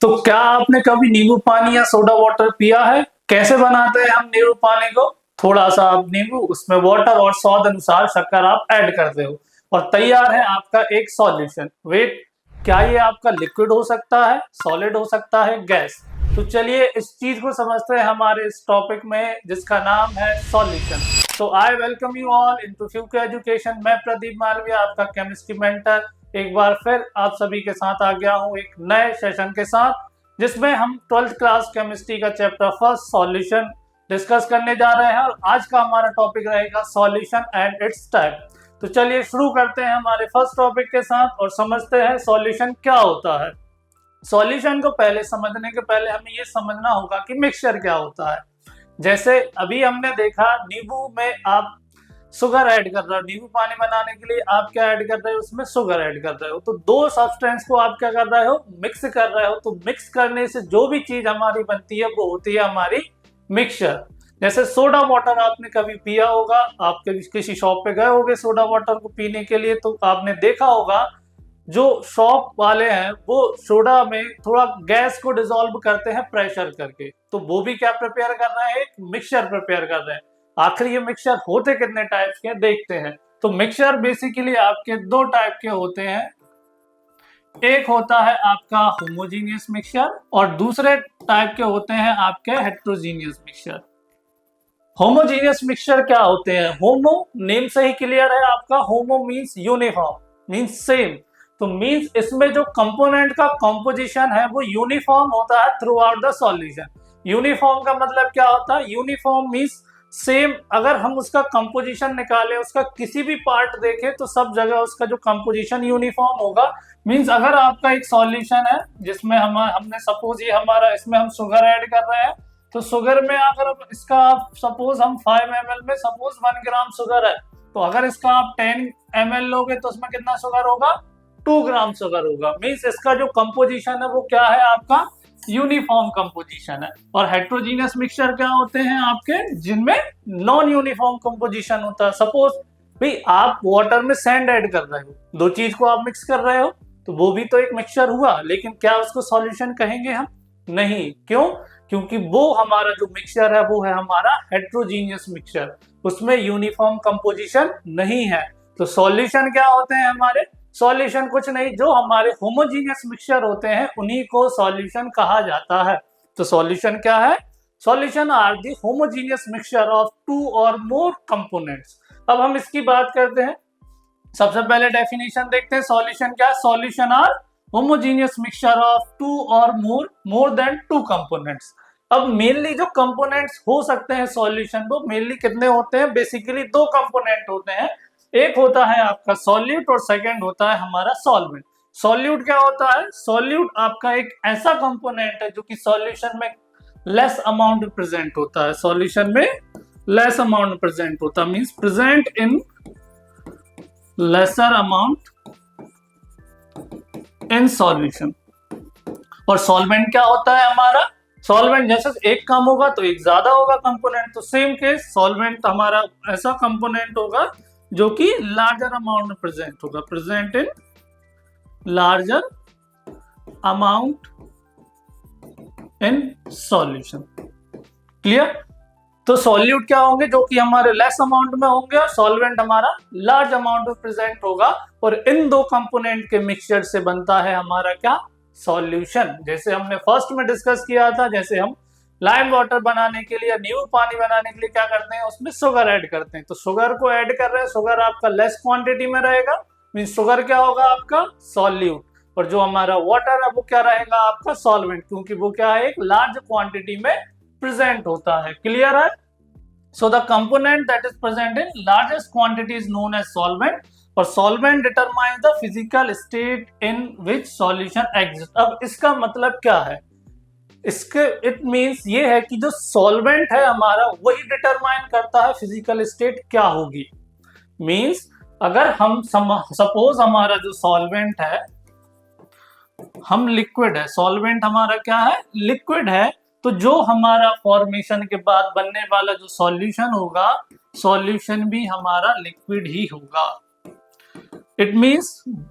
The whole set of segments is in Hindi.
तो क्या आपने कभी नींबू पानी या सोडा वाटर पिया है? कैसे बनाते हैं हम नींबू पानी को? थोड़ा सा आप नींबू, उसमें वाटर और स्वाद अनुसार शक्कर आप ऐड करते हो और तैयार है आपका एक सॉल्यूशन। वेट, क्या ये आपका लिक्विड हो सकता है, सॉलिड हो सकता है, गैस? तो चलिए इस चीज को समझते हैं हमारे इस टॉपिक में जिसका नाम है सॉल्यूशन। तो I welcome you all into फ्यूके एजुकेशन। मैं प्रदीप मालविया, आपका केमिस्ट्री मेंटर, एक बार फिर आप सभी के साथ आ गया हूं एक नए सेशन के साथ जिसमें हम 12th क्लास केमिस्ट्री का चैप्टर फर्स्ट सॉल्यूशन डिस्कस करने जा रहे हैं और आज का हमारा टॉपिक रहेगा सॉल्यूशन एंड इट्स टाइप। तो चलिए शुरू करते हैं हमारे फर्स्ट टॉपिक के साथ और समझते हैं सॉल्यूशन क्या होता है। सॉल्यूशन को पहले समझने के पहले हमें ये समझना होगा कि मिक्सचर क्या होता है। जैसे अभी हमने देखा नींबू में आप शुगर ऐड कर रहे हो, नींबू पानी बनाने के लिए आप क्या ऐड कर रहे हो, उसमें शुगर ऐड कर रहे हो। तो दो सब्सटेंस को आप क्या कर रहे हो, मिक्स कर रहे हो। तो मिक्स करने से जो भी चीज हमारी बनती है वो होती है हमारी मिक्सचर। जैसे सोडा वाटर आपने कभी पिया होगा, आप कभी किसी शॉप पे गए होगे सोडा वाटर को पीने के लिए, तो आपने देखा होगा जो शॉप वाले हैं वो सोडा में थोड़ा गैस को डिसॉल्व करते हैं प्रेशर करके। तो वो भी क्या प्रिपेयर कर रहे हैं, एक मिक्सचर प्रिपेयर कर रहे हैं। आखिर ये मिक्सचर होते कितने टाइप्स के देखते हैं। तो मिक्सचर बेसिकली आपके दो टाइप के होते हैं। एक होता है आपका होमोजीनियस मिक्सचर और दूसरे टाइप के होते हैं आपके हेट्रोजीनियस मिक्सचर। होमोजीनियस मिक्सचर क्या होते हैं? होमो नेम से ही क्लियर है आपका, होमो मींस यूनिफॉर्म, मींस सेम। तो मींस इसमें जो कंपोनेंट का कंपोजिशन है वो यूनिफॉर्म होता है through out the solution. Uniform का मतलब क्या होता है? Uniform means same. अगर हम उसका कंपोजिशन निकालें, उसका किसी भी पार्ट देखें तो सब जगह उसका जो कंपोजिशन यूनिफॉर्म होगा। मींस अगर आपका एक सॉल्यूशन है जिसमें हमने सपोज ये हमारा, इसमें हम शुगर ऐड कर रहे हैं, तो शुगर में अगर इसका सपोज हम 5 ml में सपोज 1 ग्राम शुगर है, तो अगर इसका आप 10 ml लोगे तो उसमें कितना शुगर होगा? 2 ग्राम शुगर होगा। मींस इसका जो कंपोजिशन है वो क्या है आपका? यूनिफॉर्म कंपोजिशन है। और हेट्रोजीनियस मिक्सचर क्या होते हैं आपके, जिनमें नॉन यूनिफॉर्म कंपोजिशन होता है। सपोज भाई आप वाटर में सैंड ऐड कर रहे हो, दो चीज को आप मिक्स कर रहे हो, तो वो भी तो एक मिक्सचर हुआ, लेकिन क्या उसको सॉल्यूशन कहेंगे हम? नहीं। क्यों? क्योंकि वो हमारा जो मिक्सचर है वो है हमारा हेट्रोजीनियस मिक्सचर, उसमें यूनिफॉर्म कंपोजिशन नहीं है। तो सॉल्यूशन क्या होते हैं हमारे? सॉल्यूशन कुछ नहीं, जो हमारे होमोजीनियस मिक्सचर होते हैं उन्हीं को सॉल्यूशन कहा जाता है। तो सॉल्यूशन क्या है? Solution are the homogeneous mixture of 2 or more components. अब हम इसकी बात करते हैं। सबसे पहले डेफिनेशन देखते हैं सॉल्यूशन क्या है। Solution are homogeneous mixture of 2 or more than 2 components. अब मेनली जो कंपोनेंट्स हो सकते हैं सॉल्यूशन, वो मेनली कितने होते हैं? बेसिकली दो कंपोनेंट होते हैं। एक होता है आपका सॉल्यूट और सेकंड होता है हमारा सॉल्वेंट। सॉल्यूट क्या होता है? सॉल्यूट आपका एक ऐसा कंपोनेंट है जो कि सॉल्यूशन में लेस अमाउंट प्रेजेंट होता है। सॉल्यूशन में लेस अमाउंट प्रेजेंट होता है, means present in lesser amount in solution. और सॉल्वेंट क्या होता है हमारा? सॉल्वेंट जैसे एक कम होगा तो एक ज्यादा होगा कंपोनेंट। तो सेम केस सॉल्वेंट हमारा ऐसा कंपोनेंट होगा जो कि लार्जर अमाउंट में प्रेजेंट होगा, present in larger amount in solution. Clear? तो सॉल्यूट क्या होंगे? जो कि हमारे लेस अमाउंट में होंगे, और सॉल्वेंट हमारा लार्ज अमाउंट में प्रेजेंट होगा। और इन दो कंपोनेंट के मिक्सचर से बनता है हमारा क्या? सॉल्यूशन। जैसे हमने फर्स्ट में डिस्कस किया था, जैसे हम लाइम वाटर बनाने के लिए, नींबू पानी बनाने के लिए क्या करते हैं, उसमें शुगर ऐड करते हैं। तो शुगर को ऐड कर रहे हैं, शुगर आपका लेस क्वांटिटी में रहेगा, मीन शुगर क्या होगा आपका? सॉल्यूट। और जो हमारा वाटर है वो क्या रहेगा आपका? सॉल्वेंट, क्योंकि वो क्या है? एक लार्ज क्वांटिटी में प्रेजेंट होता है। क्लियर है? So the component that is present in largest quantity is known as solvent, और solvent determines the physical state in which solution exists। अब इसका मतलब क्या है? इसके इट मींस ये है कि जो सॉल्वेंट है हमारा वही डिटरमाइन करता है फिजिकल स्टेट क्या होगी। मींस अगर हम सपोज हमारा जो सॉल्वेंट है, हम लिक्विड है, सॉल्वेंट हमारा क्या है? लिक्विड है। तो जो हमारा फॉर्मेशन के बाद बनने वाला जो सॉल्यूशन होगा, सॉल्यूशन भी हमारा लिक्विड ही होगा। इट मीन्स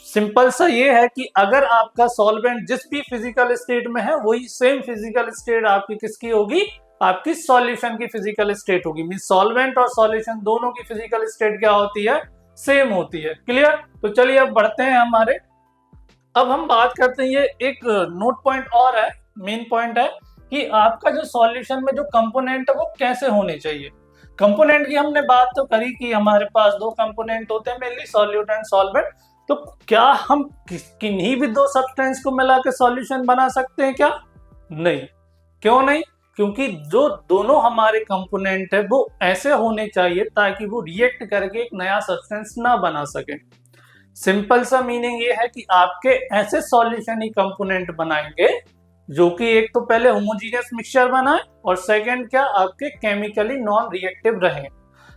सिंपल सा ये है कि अगर आपका सॉल्वेंट जिस भी फिजिकल स्टेट में है वही सेम फिजिकल स्टेट आपकी किसकी होगी, आपकी सॉल्यूशन की फिजिकल स्टेट होगी। मीन्स सॉल्वेंट और सॉल्यूशन दोनों की फिजिकल स्टेट क्या होती है, सेम होती है। क्लियर? तो चलिए अब बढ़ते हैं हमारे, अब हम बात करते हैं, ये एक नोट पॉइंट और है, मेन पॉइंट है कि आपका जो सॉल्यूशन में जो कंपोनेंट है वो कैसे होने चाहिए। कंपोनेंट की हमने बात तो करी कि हमारे पास दो कंपोनेंट होते हैं मेनली, सॉल्यूट एंड सॉल्वेंट। तो क्या हम किन्हीं भी दो सब्सटेंस को मिला के सॉल्यूशन बना सकते हैं क्या? नहीं। क्यों नहीं? क्योंकि जो दोनों हमारे कंपोनेंट है वो ऐसे होने चाहिए ताकि वो रिएक्ट करके एक नया सब्सटेंस ना बना सके। सिंपल सा मीनिंग ये है कि आपके ऐसे सॉल्यूशन ही कंपोनेंट बनाएंगे जो कि एक तो पहले होमोजीनियस मिक्सचर बनाए और सेकंड क्या, आपके केमिकली नॉन रिएक्टिव रहे।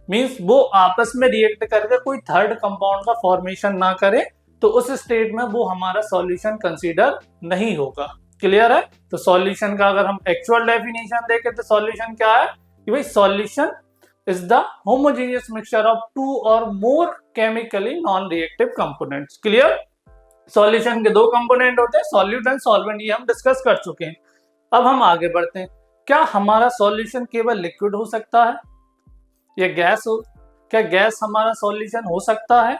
मींस वो आपस में रिएक्ट करके कोई थर्ड कंपाउंड का फॉर्मेशन ना करे, तो उस स्टेट में वो हमारा सॉल्यूशन कंसीडर नहीं होगा। क्लियर है? तो सॉल्यूशन का अगर हम एक्चुअल डेफिनेशन देखें तो सॉल्यूशन क्या है कि भाई solution is the homogeneous mixture of two or more chemically non-reactive components. Clear? Solution के दो कंपोनेंट होते हैं, सॉल्यूट एंड सॉल्वेंट, ये हम डिस्कस कर चुके हैं। अब हम आगे बढ़ते हैं। क्या हमारा सॉल्यूशन केवल लिक्विड हो सकता है या गैस हो? क्या गैस हमारा सॉल्यूशन हो सकता है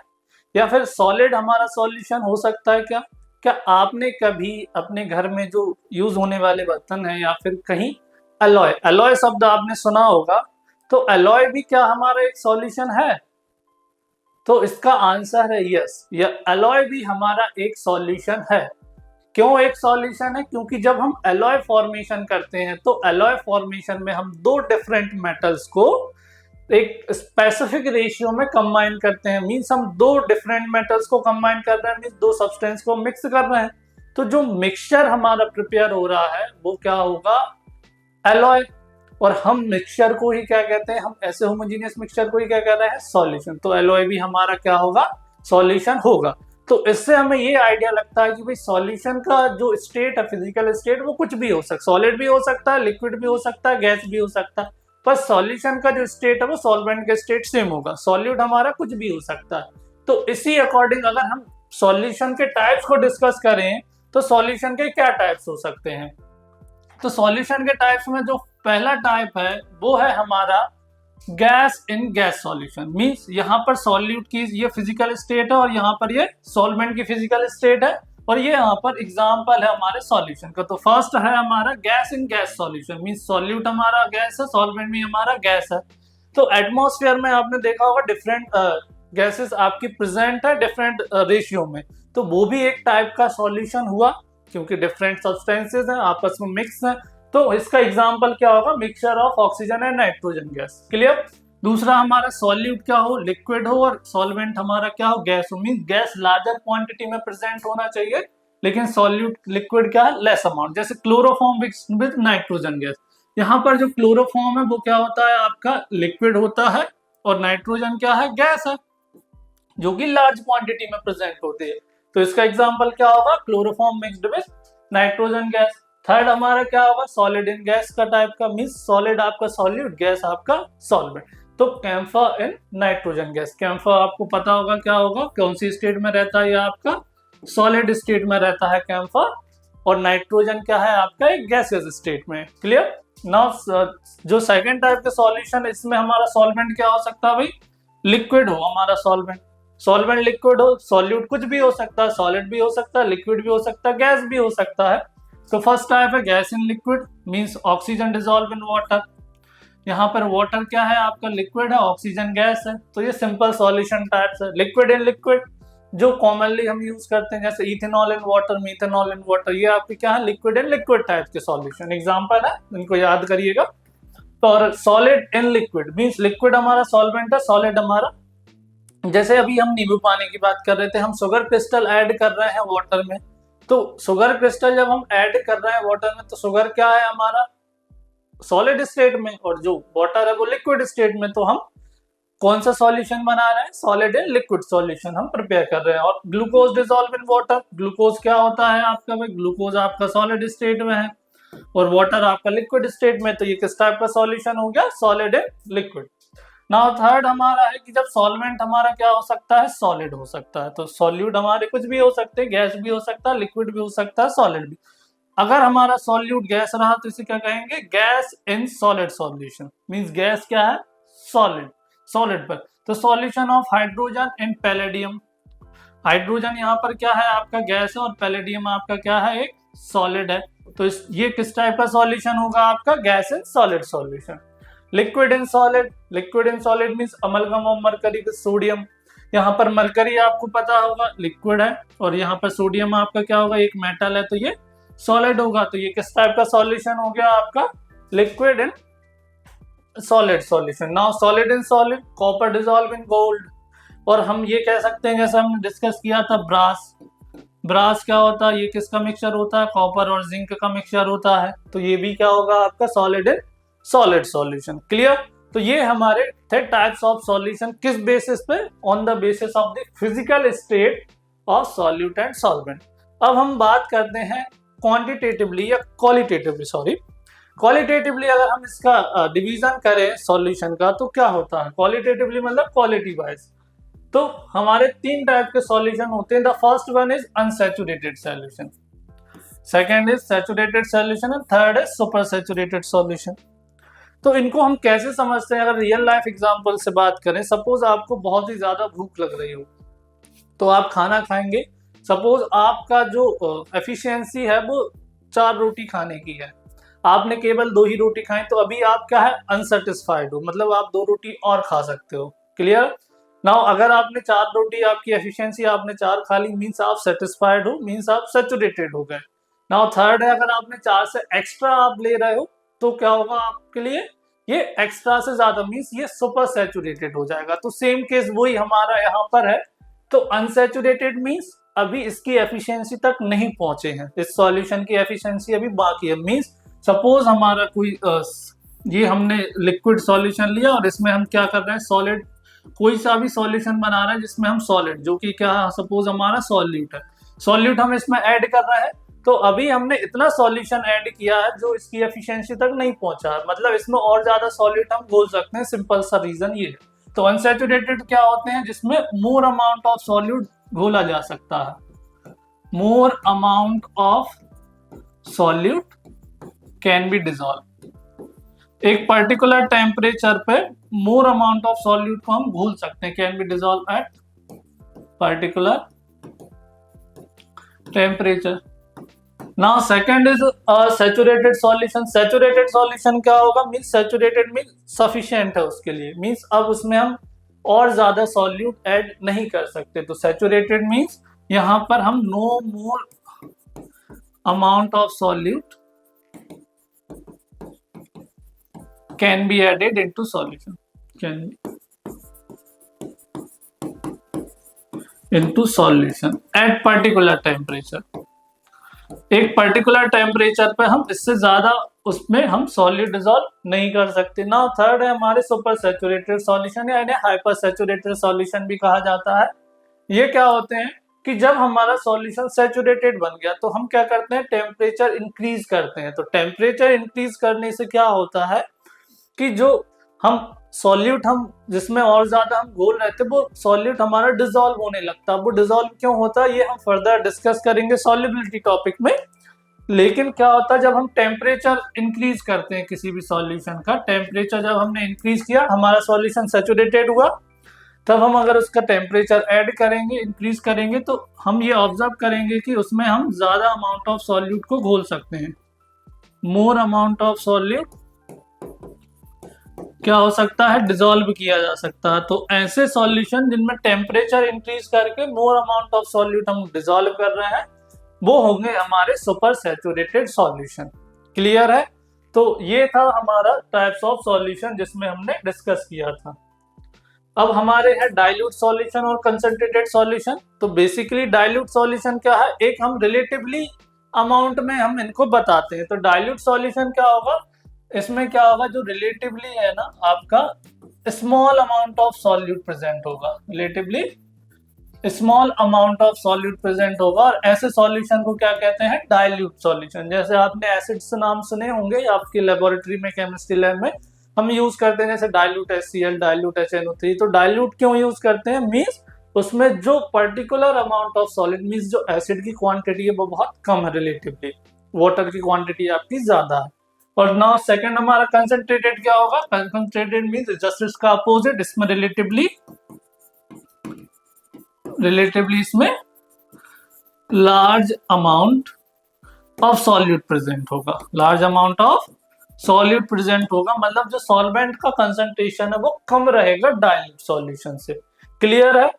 या फिर सॉलिड हमारा सॉल्यूशन हो सकता है? क्या क्या आपने कभी अपने घर में जो यूज होने वाले बर्तन है या फिर कहीं अलॉय, अलॉय शब्द आपने सुना होगा, तो अलॉय भी क्या हमारा एक सॉल्यूशन है? तो इसका आंसर है यस, यह अलॉय भी हमारा एक सॉल्यूशन है। क्यों एक सॉल्यूशन है? क्योंकि जब हम अलॉय फॉर्मेशन करते हैं तो अलॉय फॉर्मेशन में हम दो डिफरेंट मेटल्स को एक स्पेसिफिक रेशियो में कंबाइन करते हैं। मींस हम दो डिफरेंट मेटल्स को कंबाइन कर रहे हैं, मींस दो सब्सटेंस को मिक्स कर रहे हैं। तो जो मिक्सचर हमारा प्रिपेयर हो रहा है वो क्या होगा, अलॉय। और हम मिक्सचर को ही क्या कहते हैं, हम ऐसे होमोजेनियस मिक्सचर को ही क्या कहते हैं, सॉल्यूशन। तो अलॉय भी हमारा क्या होगा, सॉल्यूशन होगा। तो इससे हमें ये आइडिया लगता है कि भाई सॉल्यूशन का जो स्टेट है, फिजिकल स्टेट, वो कुछ भी हो सकता है, सॉलिड भी हो सकता है, लिक्विड भी हो सकता है, गैस भी हो सकता है। पर सॉल्यूशन का जो स्टेट है वो सॉल्वेंट के स्टेट सेम होगा। सॉल्यूट हमारा कुछ भी हो सकता है। तो इसी अकॉर्डिंग अगर हम सॉल्यूशन के टाइप्स को डिस्कस करें तो सॉल्यूशन के क्या टाइप्स हो सकते हैं? तो सॉल्यूशन के टाइप्स में जो पहला टाइप है वो है हमारा gas in gas solution. Means यहाँ पर सॉल्यूट की ये फिजिकल स्टेट है और यहाँ पर ये सॉल्वेंट की फिजिकल स्टेट है, और ये यहाँ पर एग्जांपल है हमारे सॉल्यूशन का। तो फर्स्ट है हमारा gas in gas solution. Means solute हमारा गैस है, सॉल्वेंट भी हमारा गैस है। तो एटमॉस्फेयर में आपने देखा होगा डिफरेंट गैसेस आपकी प्रेजेंट है डिफरेंट रेशियो में, तो वो भी एक टाइप का सॉल्यूशन हुआ क्योंकि डिफरेंट सब्सटेंसेस हैं, आपस में मिक्स हैं। तो इसका एग्जांपल क्या होगा, mixture of oxygen and nitrogen gas. Clear? दूसरा हमारा सॉल्यूट क्या हो, लिक्विड हो, और सॉल्वेंट हमारा क्या हो, गैस हो। मींस गैस लार्जर क्वांटिटी में प्रेजेंट होना चाहिए, लेकिन सॉल्यूट लिक्विड क्या है, लेस अमाउंट। जैसे क्लोरोफॉर्म विद नाइट्रोजन गैस, यहाँ पर जो क्लोरोफॉर्म है वो क्या होता है, आपका लिक्विड होता है, और नाइट्रोजन क्या है, गैस है, जो कि लार्ज क्वांटिटी में प्रेजेंट होती है। तो इसका एग्जांपल क्या होगा, chloroform mixed with nitrogen gas. Third हमारा क्या होगा, सॉलिड इन गैस का टाइप का। मींस सॉलिड आपका सॉल्यूट, गैस आपका सॉल्वेंट। तो camphor in nitrogen gas. Camphor आपको पता होगा क्या होगा, कौन सी स्टेट में रहता है, ये आपका सॉलिड स्टेट में रहता है कैम्फर, और नाइट्रोजन क्या है आपका एक गैसियस स्टेट में। क्लियर? नाउ जो सेकंड टाइप का सॉल्यूशन, इसमें हमारा सॉल्वेंट क्या हो सकता है भाई, लिक्विड हो हमारा सॉल्वेंट। सॉल्वेंट लिक्विड हो, सॉल्यूट कुछ भी हो सकता है, सॉलिड भी हो सकता है, लिक्विड भी हो सकता है, गैस भी हो सकता है। तो फर्स्ट टाइप है gas in liquid. Means oxygen dissolve in water. यहाँ पर वाटर क्या है आपका, लिक्विड है, ऑक्सीजन गैस है। तो ये सिंपल सॉल्यूशन टाइप्स है। लिक्विड इन लिक्विड जो कॉमनली हम यूज करते हैं, जैसे ethanol in water, methanol in water, ये आपके क्या है, लिक्विड इन लिक्विड टाइप के सॉल्यूशन एग्जांपल है, इनको याद करिएगा। तो और solid in liquid means liquid हमारा सॉल्वेंट है, सॉलिड हमारा, जैसे अभी हम नींबू पानी की बात कर रहे थे, हम शुगर क्रिस्टल ऐड कर रहे हैं वाटर में। तो शुगर क्रिस्टल जब हम ऐड कर रहे हैं वाटर में, तो शुगर क्या है हमारा सॉलिड स्टेट में, और जो वाटर है वो लिक्विड स्टेट में। तो हम कौन सा सॉल्यूशन बना रहे हैं, सॉलिड एंड लिक्विड सॉल्यूशन हम प्रिपेयर कर रहे हैं। और glucose dissolve in water, glucose क्या होता है आपका भाई, ग्लूकोज आपका सॉलिड स्टेट में है और वाटर आपका लिक्विड स्टेट में। तो ये किस टाइप का सॉल्यूशन हो गया, solid and liquid. Now third हमारा है कि जब सॉल्वेंट हमारा क्या हो सकता है, सॉलिड हो सकता है। तो सॉल्यूट हमारे कुछ भी हो सकते हैं, गैस भी हो सकता है, लिक्विड भी हो सकता है, सॉलिड भी। अगर हमारा सॉल्यूट गैस रहा तो इसे क्या कहेंगे, gas in solid solution. Means gas क्या है, सॉलिड, सॉलिड पर। तो solution of hydrogen in palladium, hydrogen यहाँ पर क्या है आपका गैस है, और पैलेडियम आपका क्या है, एक सॉलिड है। तो ये किस टाइप का सॉल्यूशन होगा आपका, gas in solid solution. Liquid in solid, liquid in solid means amalgam of mercury with sodium. यहाँ पर मरकरी आपको पता होगा लिक्विड है, और यहाँ पर सोडियम आपका क्या होगा, एक मेटल है, तो ये सॉलिड होगा। तो ये किस टाइप का सॉल्यूशन हो गया आपका, liquid in solid solution. Now solid in solid, copper dissolve in gold. और हम ये कह सकते हैं, जैसे हमने डिस्कस किया था ब्रास, ब्रास क्या होता है, ये किसका मिक्सचर होता है, कॉपर और जिंक का मिक्सचर होता है। तो ये भी क्या होगा आपका, solid in solid solution. Clear. तो ये हमारे थे टाइप्स ऑफ सॉल्यूशन, किस बेसिस पे, on the basis of the physical state of solute and solvent. अब हम बात करते हैं क्वांटिटेटिवली या क्वालिटेटिवली, सॉरी क्वालिटेटिवली अगर हम इसका डिवीजन करें सॉल्यूशन का, तो क्या होता है क्वालिटेटिवली, मतलब क्वालिटी वाइज। तो हमारे तीन टाइप के सॉल्यूशन होते हैं। The first one is unsaturated solution, second is saturated solution, and third is super saturated solution. तो इनको हम कैसे समझते हैं, अगर रियल लाइफ एग्जांपल से बात करें, सपोज आपको बहुत ही ज्यादा भूख लग रही हो, तो आप खाना खाएंगे। सपोज आपका जो एफिशिएंसी है वो 4 रोटी खाने की है, आपने केवल 2 ही रोटी खाई, तो अभी आप क्या है, अनसेटिस्फाइड हो, मतलब आप 2 रोटी और खा सकते हो। क्लियर। नाउ अगर आपने 4 रोटी, आपकी एफिशिएंसी आपने 4 खा ली, मीन्स आप सेटिस्फाइड हो, मीन्स आप सैचुरेटेड हो गए। नाउ थर्ड है, अगर आपने 4 से एक्स्ट्रा आप ले रहे हो, तो क्या होगा आपके लिए, ये एक्स्ट्रा से ज्यादा, मीन्स ये सुपर सैचुरेटेड हो जाएगा। तो सेम केस वही हमारा यहाँ पर है। तो अनसैचुरेटेड मीन्स अभी इसकी एफिशिएंसी तक नहीं पहुंचे हैं, इस सॉल्यूशन की एफिशिएंसी अभी बाकी है। मीन्स सपोज हमारा कोई ये हमने लिक्विड सॉल्यूशन लिया, और इसमें हम क्या कर रहे हैं, सॉलिड, कोई सा भी सॉल्यूशन बना रहे हैं जिसमें हम सॉलिड, जो कि क्या, सपोज हमारा सॉल्यूट है, सॉल्यूट हम इसमें ऐड कर रहे हैं। तो अभी हमने इतना सॉल्यूशन ऐड किया है जो इसकी एफिशिएंसी तक नहीं पहुंचा है, मतलब इसमें और ज्यादा सॉल्यूट हम घोल सकते हैं, सिंपल सा रीजन ये है। तो अनसैचुरेटेड क्या होते हैं, जिसमें मोर अमाउंट ऑफ सॉल्यूट घोला जा सकता है, मोर amount of solute can B dissolve. एक पर्टिकुलर टेम्परेचर पे मोर अमाउंट ऑफ सॉल्यूट को हम घोल सकते हैं, can be dissolve eight particular temperature. Now second is saturated solution. Saturated solution क्या होगा, मींस सैचुरेटेड मींस सफिशिएंट है उसके लिए, मींस अब उसमें हम और ज्यादा सॉल्यूट ऐड नहीं कर सकते। तो सैचुरेटेड मींस यहां पर हम no more amount of solute can be added into solution, can be into solution at particular temperature. एक पर्टिकुलर टेम्परेचर पे हम इससे ज्यादा उसमें हम सॉल्यूट डिसॉल्व नहीं कर सकते। नाउ थर्ड है हमारे सुपर सैचुरेटेड सॉल्यूशन, या इन्हें हाइपर सैचुरेटेड सॉल्यूशन भी कहा जाता है। ये क्या होते हैं कि जब हमारा सॉल्यूशन सैचुरेटेड बन गया, तो हम क्या करते हैं, टेम्परेचर इंक्रीज करते हैं। तो टेम्परेचर इंक्रीज करने से क्या होता है कि जो हम सॉल्यूट हम जिसमें और ज्यादा हम घोल रहे थे, वो सॉल्यूट हमारा डिसॉल्व होने लगता है। वो डिसॉल्व क्यों होता है, ये हम फर्दर डिस्कस करेंगे सॉल्युबिलिटी टॉपिक में। लेकिन क्या होता है, जब हम टेम्परेचर इंक्रीज करते हैं किसी भी सॉल्यूशन का, टेम्परेचर जब हमने इंक्रीज किया, हमारा सॉल्यूशन सैचुरेटेड हुआ, तब हम अगर उसका टेम्परेचर ऐड करेंगे, इंक्रीज करेंगे, तो हम ये ऑब्जर्व करेंगे कि उसमें हम ज्यादा अमाउंट ऑफ सॉल्यूट को घोल सकते हैं। मोर अमाउंट ऑफ सॉल्यूट क्या हो सकता है, डिसॉल्व किया जा सकता है। तो ऐसे सॉल्यूशन जिनमें टेम्परेचर इंक्रीज करके मोर अमाउंट ऑफ सॉल्यूट हम डिसॉल्व कर रहे हैं, वो होंगे हमारे सुपर सैचुरेटेड सॉल्यूशन। क्लियर है। तो ये था हमारा टाइप्स ऑफ सॉल्यूशन जिसमें हमने डिस्कस किया था। अब हमारे है डाइल्यूट सॉल्यूशन और कंसंट्रेटेड सॉल्यूशन। तो बेसिकली डाइल्यूट सॉल्यूशन क्या है, एक हम रिलेटिवली अमाउंट में हम इनको बताते हैं। तो डाइल्यूट सॉल्यूशन क्या होगा, इसमें क्या होगा, जो रिलेटिवली है ना आपका small amount of solute present होगा, relatively small amount of solute present होगा, और ऐसे सॉल्यूशन को क्या कहते हैं, डाइल्यूट सॉल्यूशन। जैसे आपने एसिड्स नाम सुने होंगे आपकी लेबोरेटरी में, केमिस्ट्री लैब में, हम यूज करते हैं जैसे डाइल्यूट HCl, डाइल्यूट HNO3। तो डाइल्यूट क्यों यूज करते हैं, मींस उसमें जो particular amount of solid, means जो एसिड की क्वांटिटी है वो बहुत कम है रिलेटिवली, वाटर की क्वांटिटी आपकी ज्यादा है। और नाउ सेकंड हमारा कंसंट्रेटेड क्या होगा, कंसंट्रेटेड मींस जस्ट इसका अपोजिट, इसमें रिलेटिवली इसमें large amount of solute present होगा, large amount of solute present होगा, मतलब जो सॉल्वेंट का कंसंट्रेशन है वो कम रहेगा डाइल्यूट सॉल्यूशन से। क्लियर है?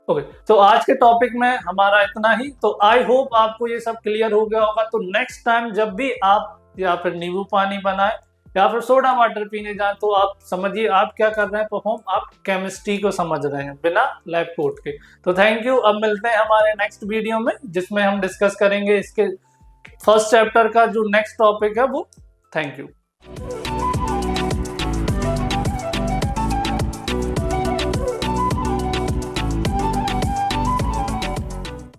ओके, तो आज के टॉपिक में हमारा इतना ही। तो आई होप आपको ये सब क्लियर हो गया होगा। तो नेक्स्ट टाइम जब भी आप या फिर नींबू पानी बनाए या फिर सोडा वाटर पीने जाए तो आप समझिए आप क्या कर रहे हैं परफॉर्म, आप केमिस्ट्री को समझ रहे हैं बिना लैब कोट के। तो थैंक यू। अब मिलते हैं हमारे नेक्स्ट वीडियो में जिसमें हम डिस्कस करेंगे इसके फर्स्ट चैप्टर का जो नेक्स्ट टॉपिक है वो। Thank you.